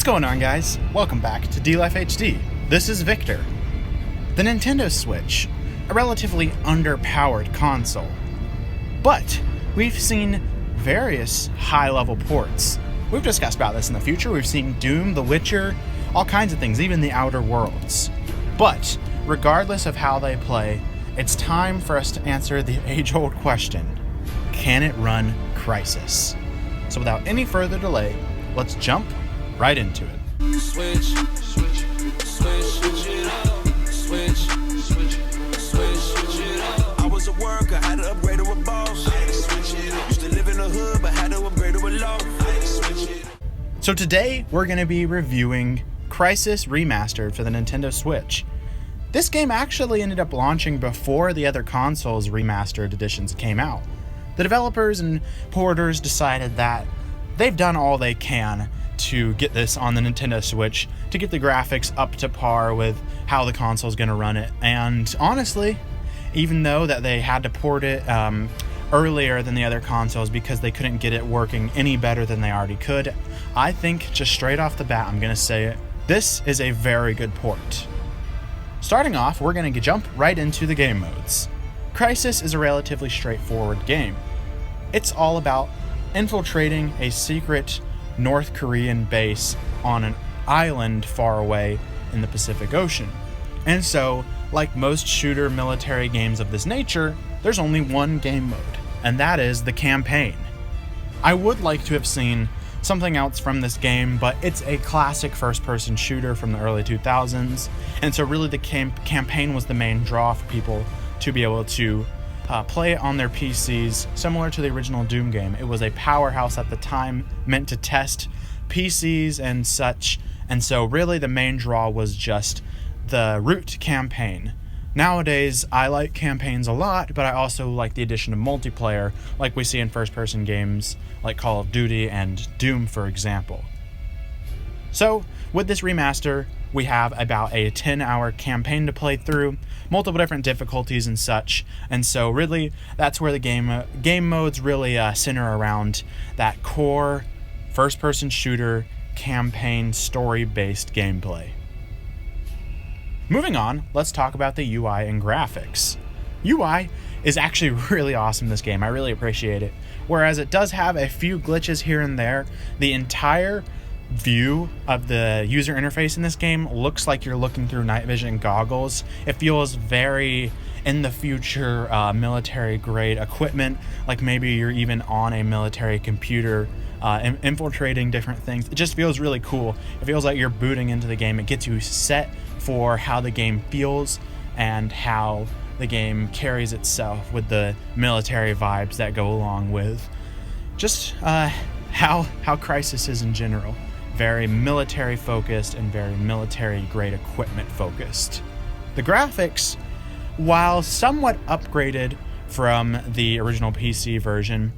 What's going on, guys? Welcome back to D-Life HD. This is Victor. The Nintendo Switch, a relatively underpowered console. But we've seen various high-level ports. We've discussed about this in the future. We've seen Doom, The Witcher, all kinds of things, even the Outer Worlds. But regardless of how they play, it's time for us to answer the age-old question: can it run Crysis? So without any further delay, let's jump right into it. Switch it up. Switch it up. I was a worker, had to upgrade to a boss. I had to switch it up. Used to live in the hood, but had to upgrade to a loft. I had to switch it up. So today we're going to be reviewing Crysis Remastered for the Nintendo Switch. This game actually ended up launching before the other consoles' remastered editions came out. The developers and porters decided that they've done all they can to get this on the Nintendo Switch, to get the graphics up to par with how the console's going to run it. And honestly, even though that they had to port it earlier than the other consoles because they couldn't get it working any better than they already could, I think just straight off the bat, I'm going to say it, this is a very good port. Starting off, we're going to jump right into the game modes. Crysis is a relatively straightforward game. It's all about infiltrating a secret North Korean base on an island far away in the Pacific Ocean. And so, like most shooter military games of this nature, there's only one game mode, and that is the campaign. I would like to have seen something else from this game, but it's a classic first-person shooter from the early 2000s, and so really the campaign was the main draw for people to be able to play it on their PCs, similar to the original Doom game. It was a powerhouse at the time, meant to test PCs and such, and so really the main draw was just the root campaign. Nowadays, I like campaigns a lot, but I also like the addition of multiplayer, like we see in first-person games like Call of Duty and Doom, for example. So, with this remaster, we have about a 10-hour campaign to play through, multiple different difficulties and such, and so really, that's where the game modes really center around that core first-person shooter campaign story-based gameplay. Moving on, let's talk about the UI and graphics. UI is actually really awesome in this game. I really appreciate it. Whereas it does have a few glitches here and there, the entire view of the user interface in this game looks like you're looking through night vision goggles. It feels very in the future military grade equipment, like maybe you're even on a military computer infiltrating different things. It just feels really cool. It feels like you're booting into the game. It gets you set for how the game feels and how the game carries itself with the military vibes that go along with just how Crysis is in general. Very military focused and very military grade equipment focused. The graphics, while somewhat upgraded from the original PC version,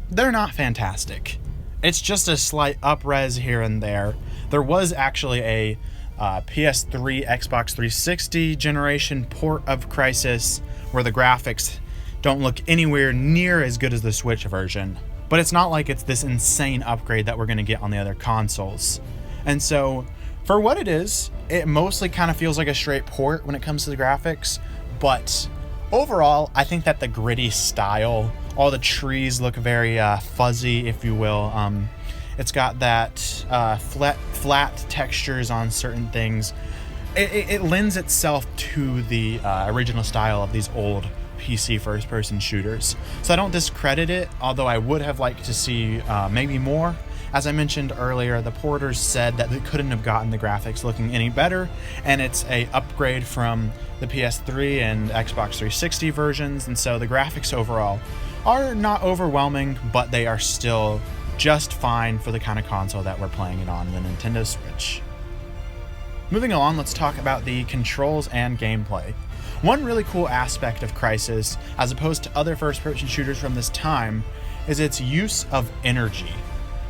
they're not fantastic. It's just a slight up-res here and there. There was actually a PS3, Xbox 360 generation port of Crysis where the graphics don't look anywhere near as good as the Switch version. But it's not like it's this insane upgrade that we're going to get on the other consoles. And so, for what it is, it mostly kind of feels like a straight port when it comes to the graphics. But overall, I think that the gritty style, all the trees look very fuzzy, if you will. It's got that flat textures on certain things. It lends itself to the original style of these old PC first-person shooters. So I don't discredit it, although I would have liked to see maybe more. As I mentioned earlier, the porters said that they couldn't have gotten the graphics looking any better, and it's a upgrade from the PS3 and Xbox 360 versions, and so the graphics overall are not overwhelming, but they are still just fine for the kind of console that we're playing it on, the Nintendo Switch. Moving on, let's talk about the controls and gameplay. One really cool aspect of Crysis, as opposed to other first-person shooters from this time, is its use of energy.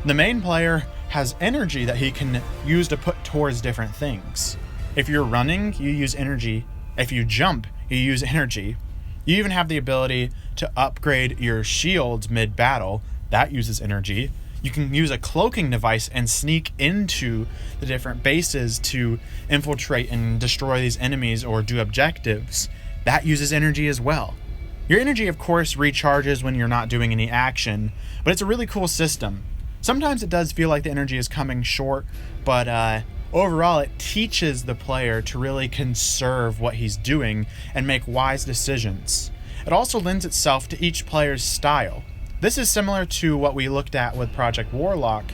The main player has energy that he can use to put towards different things. If you're running, you use energy. If you jump, you use energy. You even have the ability to upgrade your shields mid-battle. That uses energy. You can use a cloaking device and sneak into the different bases to infiltrate and destroy these enemies or do objectives. That uses energy as well. Your energy, of course, recharges when you're not doing any action, but it's a really cool system. Sometimes it does feel like the energy is coming short, but overall it teaches the player to really conserve what he's doing and make wise decisions. It also lends itself to each player's style. This is similar to what we looked at with Project Warlock,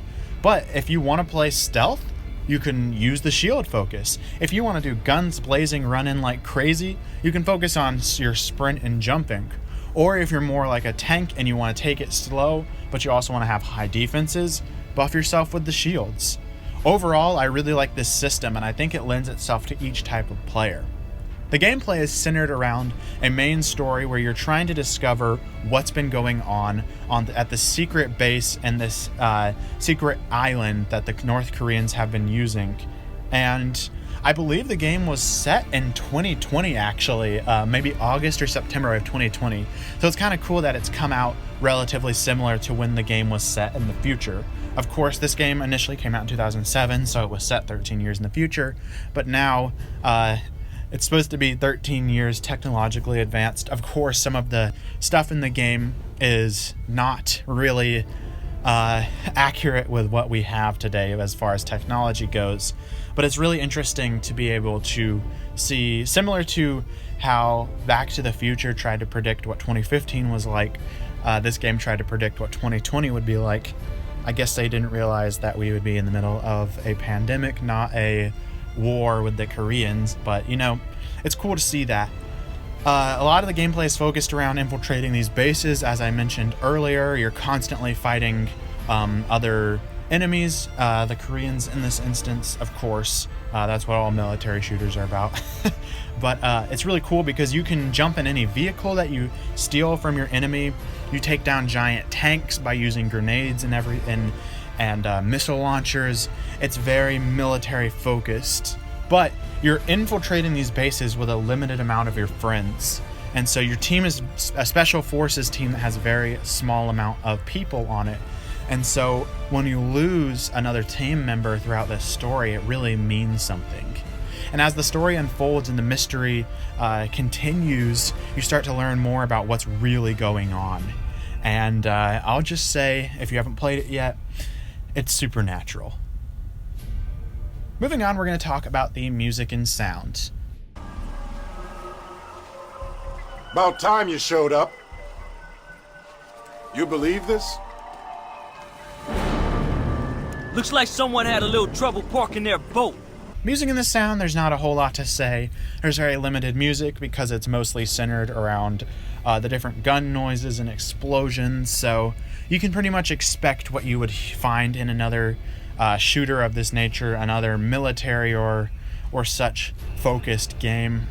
but if you want to play stealth, you can use the shield focus. If you want to do guns blazing, run in like crazy, you can focus on your sprint and jumping. Or if you're more like a tank and you want to take it slow, but you also want to have high defenses, buff yourself with the shields. Overall, I really like this system, and I think it lends itself to each type of player. The gameplay is centered around a main story where you're trying to discover what's been going on at the secret base and this secret island that the North Koreans have been using. And I believe the game was set in 2020, actually, maybe August or September of 2020. So it's kind of cool that it's come out relatively similar to when the game was set in the future. Of course, this game initially came out in 2007, so it was set 13 years in the future. But now, it's supposed to be 13 years technologically advanced. Of course, some of the stuff in the game is not really accurate with what we have today as far as technology goes. But it's really interesting to be able to see, similar to how Back to the Future tried to predict what 2015 was like, this game tried to predict what 2020 would be like. I guess they didn't realize that we would be in the middle of a pandemic, not a war with the Koreans, but you know, it's cool to see that. A lot of the gameplay is focused around infiltrating these bases. As I mentioned earlier, you're constantly fighting other enemies, the Koreans in this instance, of course. That's what all military shooters are about. But it's really cool because you can jump in any vehicle that you steal from your enemy. You take down giant tanks by using grenades and missile launchers. It's very military focused, but you're infiltrating these bases with a limited amount of your friends, and so your team is a special forces team that has a very small amount of people on it. And so when you lose another team member throughout this story, it really means something. And as the story unfolds and the mystery continues, you start to learn more about what's really going on. And I'll just say, if you haven't played it yet, it's supernatural. Moving on, we're going to talk about the music and sound. About time you showed up. You believe this? Looks like someone had a little trouble parking their boat. Music and the sound, there's not a whole lot to say. There's very limited music because it's mostly centered around the different gun noises and explosions, so you can pretty much expect what you would find in another shooter of this nature, another military or such focused game.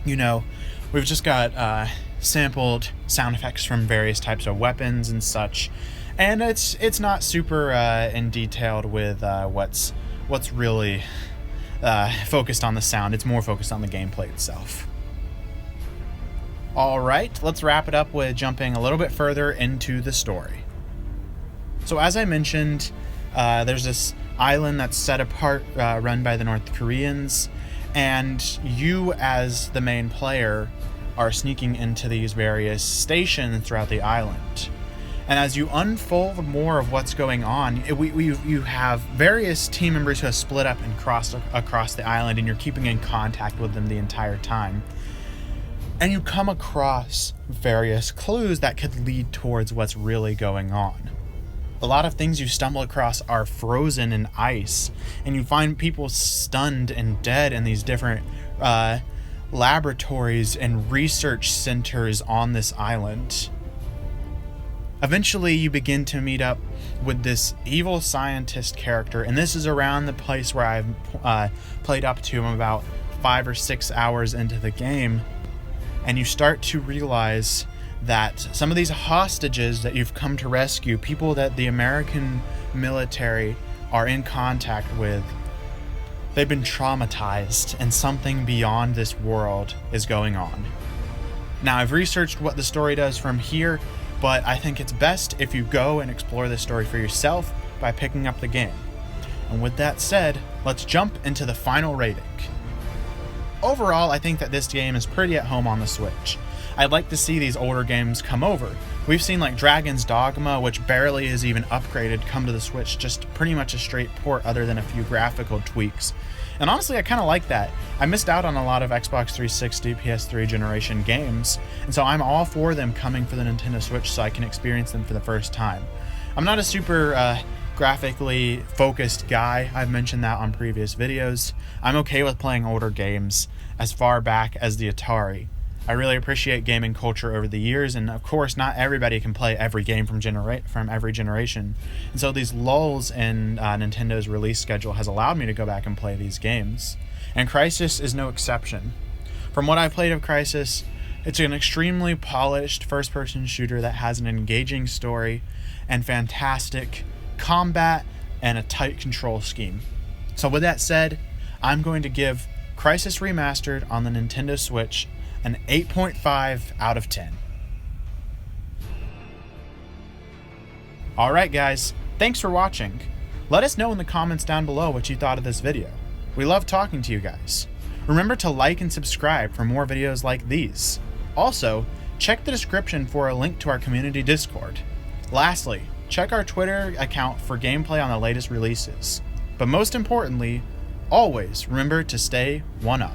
You know, we've just got sampled sound effects from various types of weapons and such, and it's not super in detailed with what's really focused on the sound. It's more focused on the gameplay itself. Alright, let's wrap it up with jumping a little bit further into the story. So as I mentioned, there's this island that's set apart, run by the North Koreans, and you as the main player are sneaking into these various stations throughout the island. And as you unfold more of what's going on, you have various team members who have split up and crossed across the island, and you're keeping in contact with them the entire time. And you come across various clues that could lead towards what's really going on. A lot of things you stumble across are frozen in ice, and you find people stunned and dead in these different laboratories and research centers on this island. Eventually, you begin to meet up with this evil scientist character, and this is around the place where I've played up to about 5 or 6 hours into the game, and you start to realize that some of these hostages that you've come to rescue, people that the American military are in contact with, they've been traumatized, and something beyond this world is going on. Now, I've researched what the story does from here, but I think it's best if you go and explore this story for yourself by picking up the game. And with that said, let's jump into the final rating. Overall, I think that this game is pretty at home on the Switch. I'd like to see these older games come over. We've seen like Dragon's Dogma, which barely is even upgraded, come to the Switch, just pretty much a straight port other than a few graphical tweaks. And honestly, I kind of like that. I missed out on a lot of Xbox 360, PS3 generation games, and so I'm all for them coming for the Nintendo Switch so I can experience them for the first time. I'm not a super graphically focused guy. I've mentioned that on previous videos. I'm okay with playing older games as far back as the Atari. I really appreciate gaming culture over the years, and of course not everybody can play every game from every generation. And so these lulls in Nintendo's release schedule has allowed me to go back and play these games. And Crysis is no exception. From what I've played of Crysis, it's an extremely polished first-person shooter that has an engaging story and fantastic combat and a tight control scheme. So with that said, I'm going to give Crysis Remastered on the Nintendo Switch an 8.5 out of 10. Alright guys, thanks for watching. Let us know in the comments down below what you thought of this video. We love talking to you guys. Remember to like and subscribe for more videos like these. Also, check the description for a link to our community Discord. Lastly, check our Twitter account for gameplay on the latest releases. But most importantly, always remember to stay 1-up.